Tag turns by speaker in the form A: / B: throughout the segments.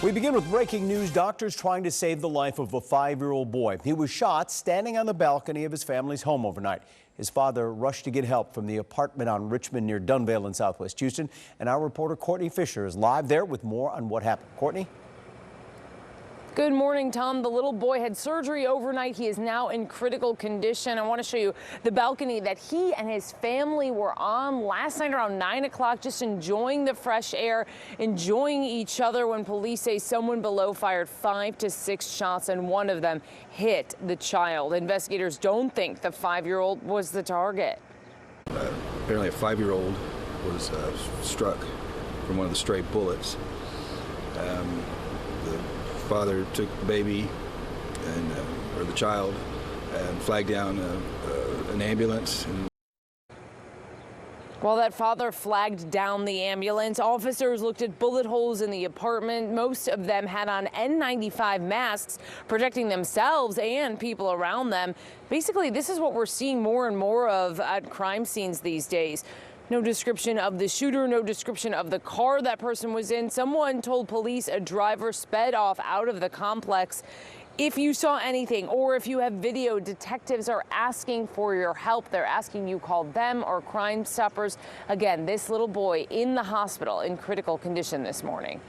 A: We begin with breaking news. Doctors trying to save the life of a 5-year-old boy. He was shot standing on the balcony of his family's home overnight. His father rushed to get help from the apartment on Richmond near Dunvale in Southwest Houston. And our reporter Courtney Fisher is live there with more on what happened. Courtney?
B: Good morning, Tom. The little boy had surgery overnight. He is now in critical condition. I want to show you the balcony that he and his family were on last night around 9 o'clock, just enjoying the fresh air, enjoying each other when police say someone below fired 5 to 6 shots and one of them hit the child. Investigators don't think the 5-year-old was the target.
C: Apparently a 5-year-old was struck from one of the stray bullets. The father took the baby or the child and flagged down an ambulance.
B: While that father flagged down the ambulance, officers looked at bullet holes in the apartment. Most of them had on N95 masks, protecting themselves and people around them. Basically, this is what we're seeing more and more of at crime scenes these days. No description of the shooter, no description of the car that person was in. Someone told police a driver sped off out of the complex. If you saw anything or if you have video, detectives are asking for your help. They're asking you call them or Crime Stoppers. Again, this little boy in the hospital in critical condition this morning.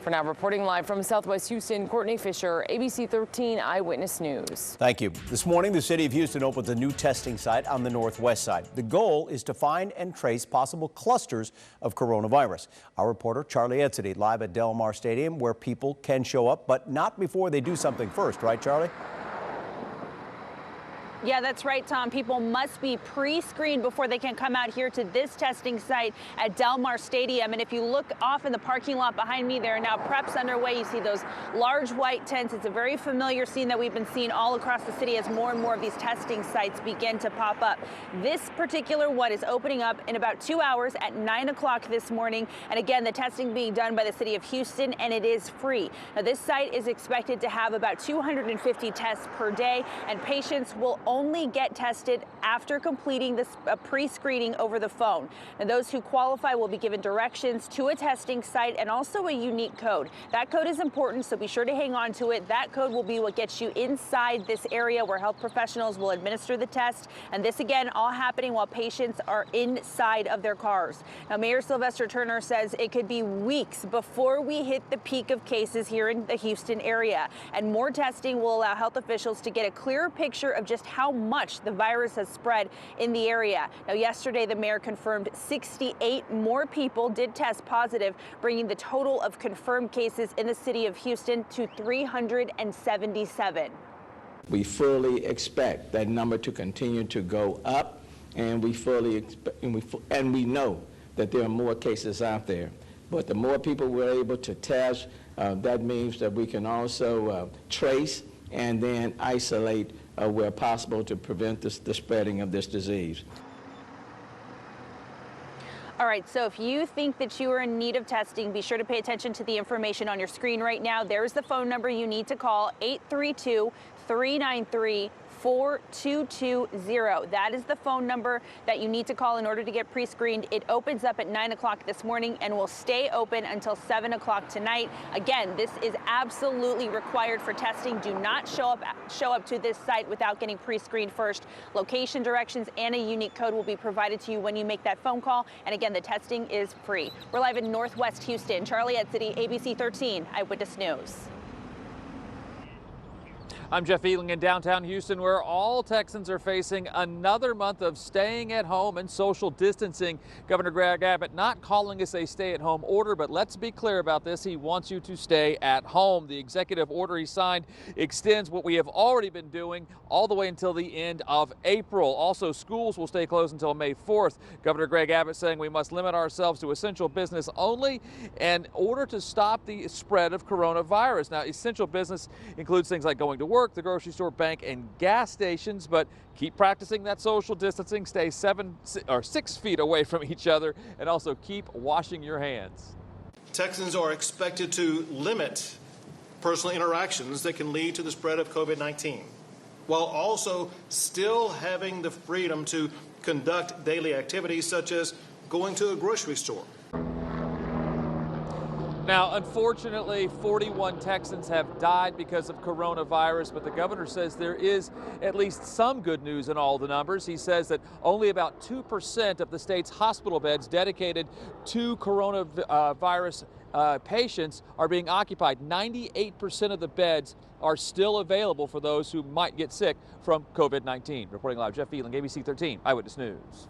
B: For now, reporting live from Southwest Houston, Courtney Fisher, ABC 13 Eyewitness News.
A: Thank you. This morning, the city of Houston opened a new testing site on the northwest side. The goal is to find and trace possible clusters of coronavirus. Our reporter, Charlie Edsity, live at Del Mar Stadium, where people can show up, but not before they do something first. Right, Charlie?
D: Yeah, that's right, Tom. People must be pre-screened before they can come out here to this testing site at Del Mar Stadium. And if you look off in the parking lot behind me, there are now preps underway. You see those large white tents. It's a very familiar scene that we've been seeing all across the city as more and more of these testing sites begin to pop up. This particular one is opening up in about 2 hours at 9 o'clock this morning. And again, the testing being done by the city of Houston, and it is free. Now, this site is expected to have about 250 tests per day, and patients will only get tested after completing this pre-screening over the phone. Now, those who qualify will be given directions to a testing site and also a unique code. That code is important, so be sure to hang on to it. That code will be what gets you inside this area where health professionals will administer the test. And this, again, all happening while patients are inside of their cars. Now, Mayor Sylvester Turner says it could be weeks before we hit the peak of cases here in the Houston area. And more testing will allow health officials to get a clearer picture of just how much the virus has spread in the area. Now, yesterday, the mayor confirmed 68 more people did test positive, bringing the total of confirmed cases in the city of Houston to 377.
E: We fully expect that number to continue to go up, and we fully expect, and we know that there are more cases out there. But the more people we're able to test, that means that we can also trace and then isolate where possible to prevent the spreading of this disease.
D: All right, so if you think that you are in need of testing, be sure to pay attention to the information on your screen right now. There's the phone number you need to call, 832-393-4220. That is the phone number that you need to call in order to get pre-screened. It opens up at 9 o'clock this morning and will stay open until 7 o'clock tonight. Again, this is absolutely required for testing. Do not show up to this site without getting pre-screened first. Location directions and a unique code will be provided to you when you make that phone call. And again, the testing is free. We're live in Northwest Houston. Charlie Edsity, ABC 13 Eyewitness News.
F: I'm Jeff Ealing in downtown Houston, where all Texans are facing another month of staying at home and social distancing. Governor Greg Abbott not calling this a stay-at-home order, but let's be clear about this. He wants you to stay at home. The executive order he signed extends what we have already been doing all the way until the end of April. Also, schools will stay closed until May 4th. Governor Greg Abbott saying we must limit ourselves to essential business only in order to stop the spread of coronavirus. Now, essential business includes things like going to work, the grocery store, bank, and gas stations, but keep practicing that social distancing. Stay 6 feet away from each other, and also keep washing your hands.
G: Texans are expected to limit personal interactions that can lead to the spread of COVID-19, while also still having the freedom to conduct daily activities such as going to a grocery store.
F: Now, unfortunately, 41 Texans have died because of coronavirus, but the governor says there is at least some good news in all the numbers. He says that only about 2% of the state's hospital beds dedicated to coronavirus patients are being occupied. 98% of the beds are still available for those who might get sick from COVID-19. Reporting live, Jeff Feeling, ABC 13 Eyewitness News.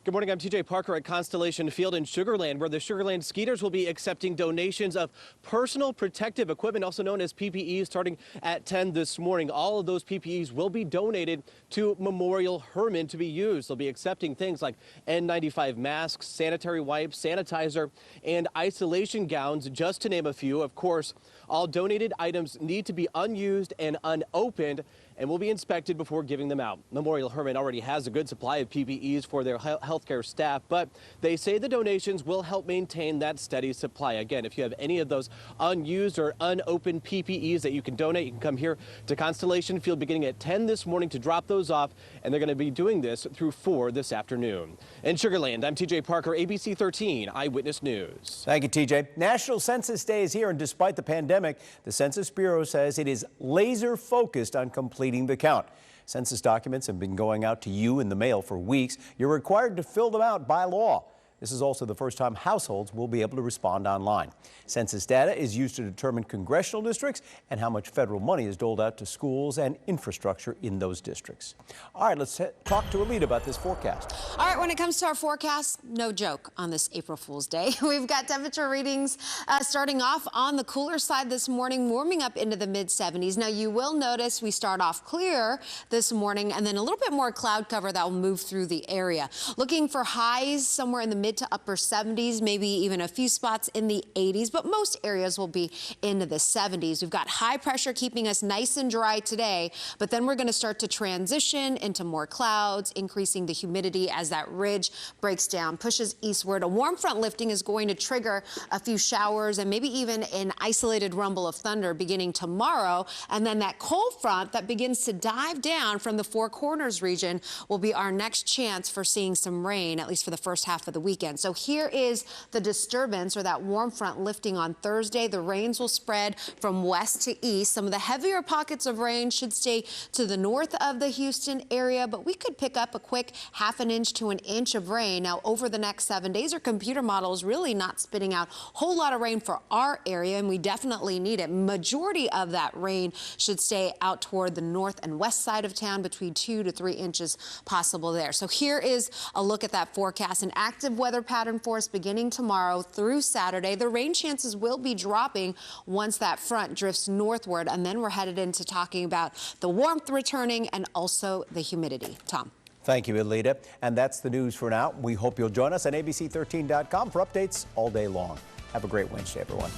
H: Good morning, I'm TJ Parker at Constellation Field in Sugar Land, where the Sugar Land Skeeters will be accepting donations of personal protective equipment, also known as PPEs, starting at 10 this morning. All of those PPEs will be donated to Memorial Hermann to be used. They'll be accepting things like N95 masks, sanitary wipes, sanitizer, and isolation gowns, just to name a few. Of course, all donated items need to be unused and unopened and will be inspected before giving them out. Memorial Hermann already has a good supply of PPEs for their healthcare staff, but they say the donations will help maintain that steady supply. Again, if you have any of those unused or unopened PPEs that you can donate, you can come here to Constellation Field beginning at 10 this morning to drop those off, and they're going to be doing this through 4 this afternoon. In Sugar Land, I'm TJ Parker, ABC 13 Eyewitness News.
A: Thank you, TJ. National Census Day is here, and despite the pandemic, the Census Bureau says it is laser focused on completing the count. Census documents have been going out to you in the mail for weeks. You're required to fill them out by law. This is also the first time households will be able to respond online. Census data is used to determine congressional districts and how much federal money is doled out to schools and infrastructure in those districts. All right, let's talk to Alita about this forecast.
I: All right, when it comes to our forecast, no joke on this April Fool's Day. We've got temperature readings starting off on the cooler side this morning, warming up into the mid-70s. Now, you will notice we start off clear this morning and then a little bit more cloud cover that will move through the area. Looking for highs somewhere in the mid to upper 70s, maybe even a few spots in the 80s, but most areas will be into the 70s. We've got high pressure keeping us nice and dry today, but then we're going to start to transition into more clouds, increasing the humidity as that ridge breaks down, pushes eastward. A warm front lifting is going to trigger a few showers and maybe even an isolated rumble of thunder beginning tomorrow. And then that cold front that begins to dive down from the Four Corners region will be our next chance for seeing some rain, at least for the first half of the weekend. So here is the disturbance, or that warm front lifting on Thursday. The rains will spread from west to east. Some of the heavier pockets of rain should stay to the north of the Houston area, but we could pick up a quick ½ an inch to an inch of rain. Now, over the next 7 days, our computer model is really not spitting out a whole lot of rain for our area, and we definitely need it. Majority of that rain should stay out toward the north and west side of town, between 2 to 3 inches possible there. So here is a look at that forecast. An active weather pattern for us beginning tomorrow through Saturday. The rain chances will be dropping once that front drifts northward, and then we're headed into talking about the warmth returning and also the humidity. Tom.
A: Thank you, Alita. And that's the news for now. We hope you'll join us on ABC13.com for updates all day long. Have a great Wednesday, everyone.